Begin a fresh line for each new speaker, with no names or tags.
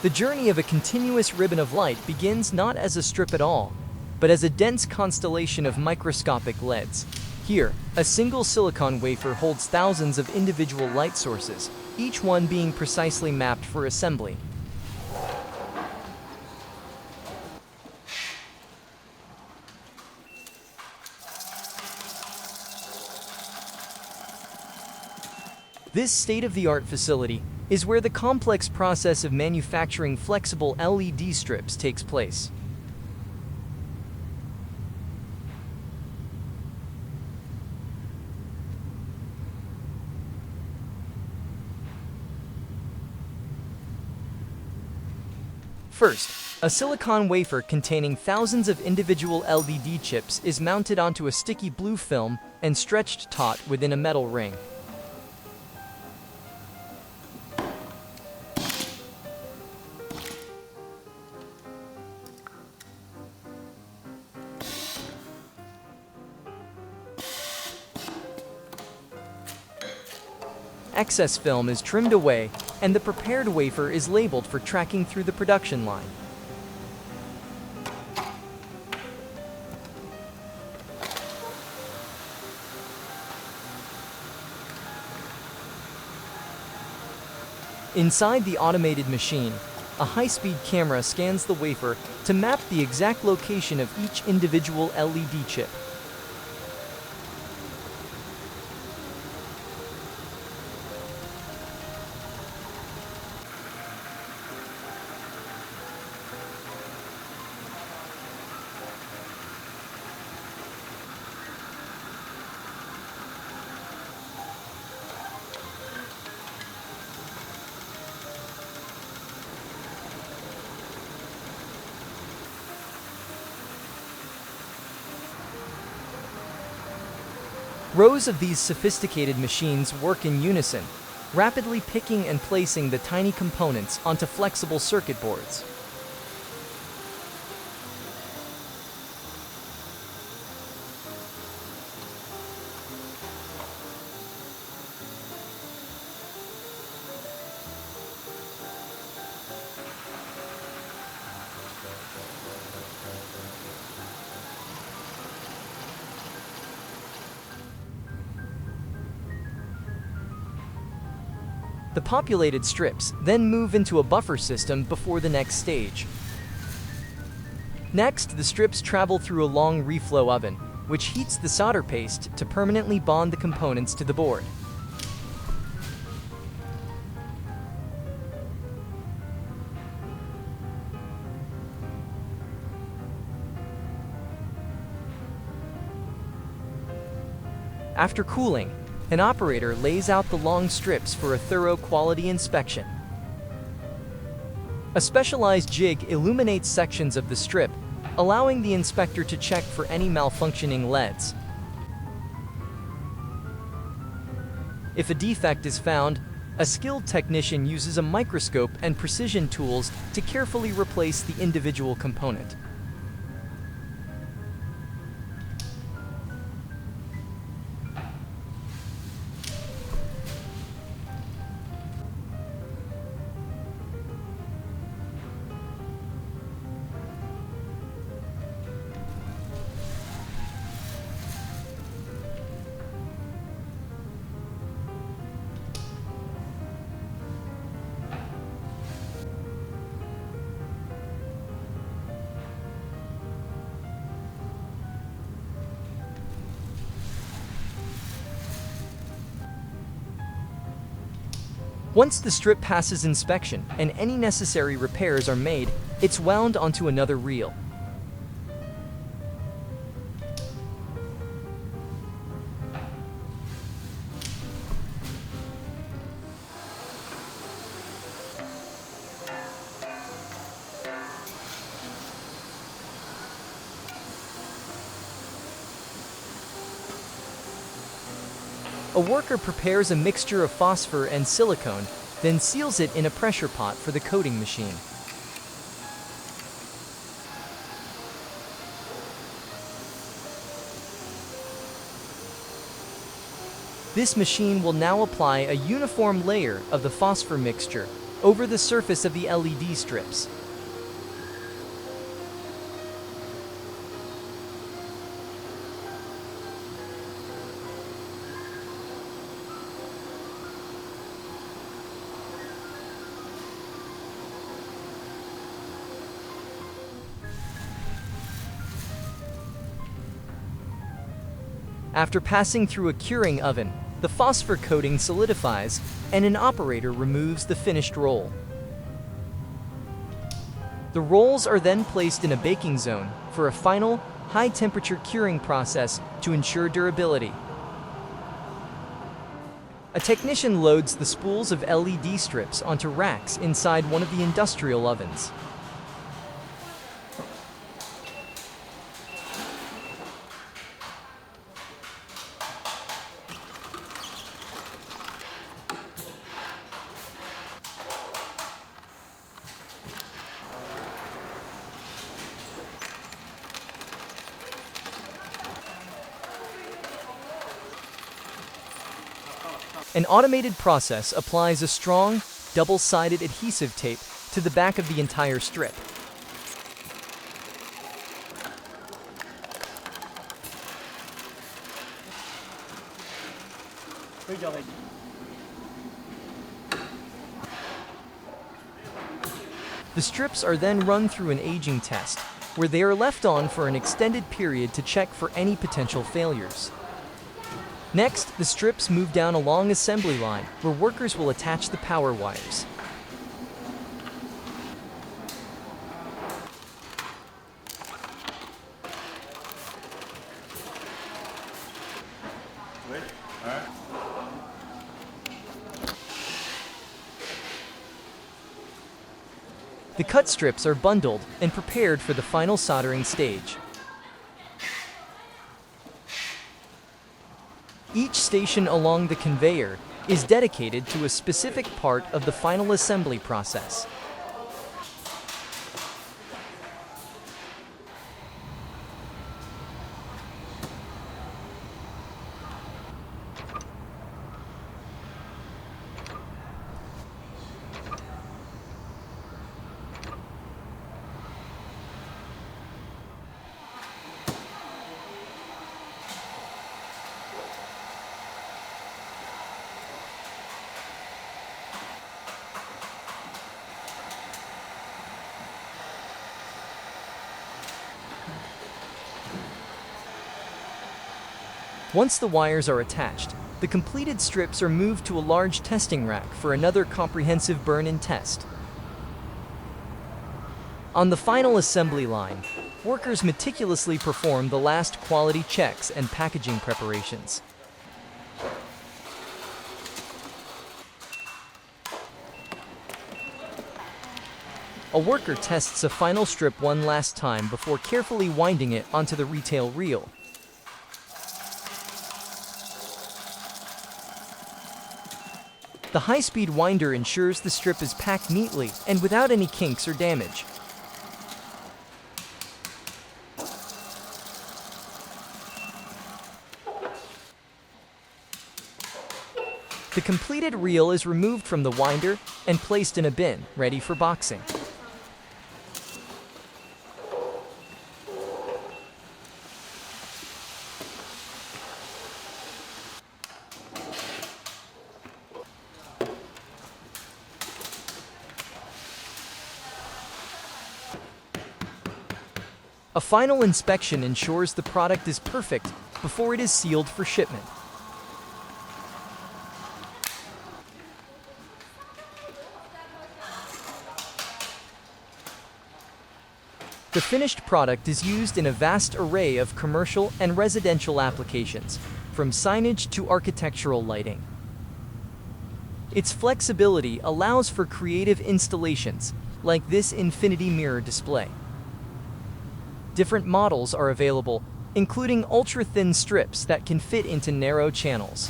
The journey of a continuous ribbon of light begins not as a strip at all, but as a dense constellation of microscopic LEDs. Here, a single silicon wafer holds thousands of individual light sources, each one being precisely mapped for assembly. This state-of-the-art facility is where the complex process of manufacturing flexible LED strips takes place. First, a silicon wafer containing thousands of individual LED chips is mounted onto a sticky blue film and stretched taut within a metal ring. Excess film is trimmed away, and the prepared wafer is labeled for tracking through the production line. Inside the automated machine, a high-speed camera scans the wafer to map the exact location of each individual LED chip. Rows of these sophisticated machines work in unison, rapidly picking and placing the tiny components onto flexible circuit boards. The populated strips then move into a buffer system before the next stage. Next, the strips travel through a long reflow oven, which heats the solder paste to permanently bond the components to the board. After cooling, an operator lays out the long strips for a thorough quality inspection. A specialized jig illuminates sections of the strip, allowing the inspector to check for any malfunctioning LEDs. If a defect is found, a skilled technician uses a microscope and precision tools to carefully replace the individual component. Once the strip passes inspection and any necessary repairs are made, it's wound onto another reel. A worker prepares a mixture of phosphor and silicone, then seals it in a pressure pot for the coating machine. This machine will now apply a uniform layer of the phosphor mixture, over the surface of the LED strips. After passing through a curing oven, the phosphor coating solidifies and an operator removes the finished roll. The rolls are then placed in a baking zone for a final, high-temperature curing process to ensure durability. A technician loads the spools of LED strips onto racks inside one of the industrial ovens. An automated process applies a strong, double-sided adhesive tape to the back of the entire strip. The strips are then run through an aging test, where they are left on for an extended period to check for any potential failures. Next, the strips move down a long assembly line where workers will attach the power wires. The cut strips are bundled and prepared for the final soldering stage. Each station along the conveyor is dedicated to a specific part of the final assembly process. Once the wires are attached, the completed strips are moved to a large testing rack for another comprehensive burn-in test. On the final assembly line, workers meticulously perform the last quality checks and packaging preparations. A worker tests a final strip one last time before carefully winding it onto the retail reel. The high-speed winder ensures the strip is packed neatly and without any kinks or damage. The completed reel is removed from the winder and placed in a bin, ready for boxing. A final inspection ensures the product is perfect before it is sealed for shipment. The finished product is used in a vast array of commercial and residential applications, from signage to architectural lighting. Its flexibility allows for creative installations, like this infinity mirror display. Different models are available, including ultra-thin strips that can fit into narrow channels.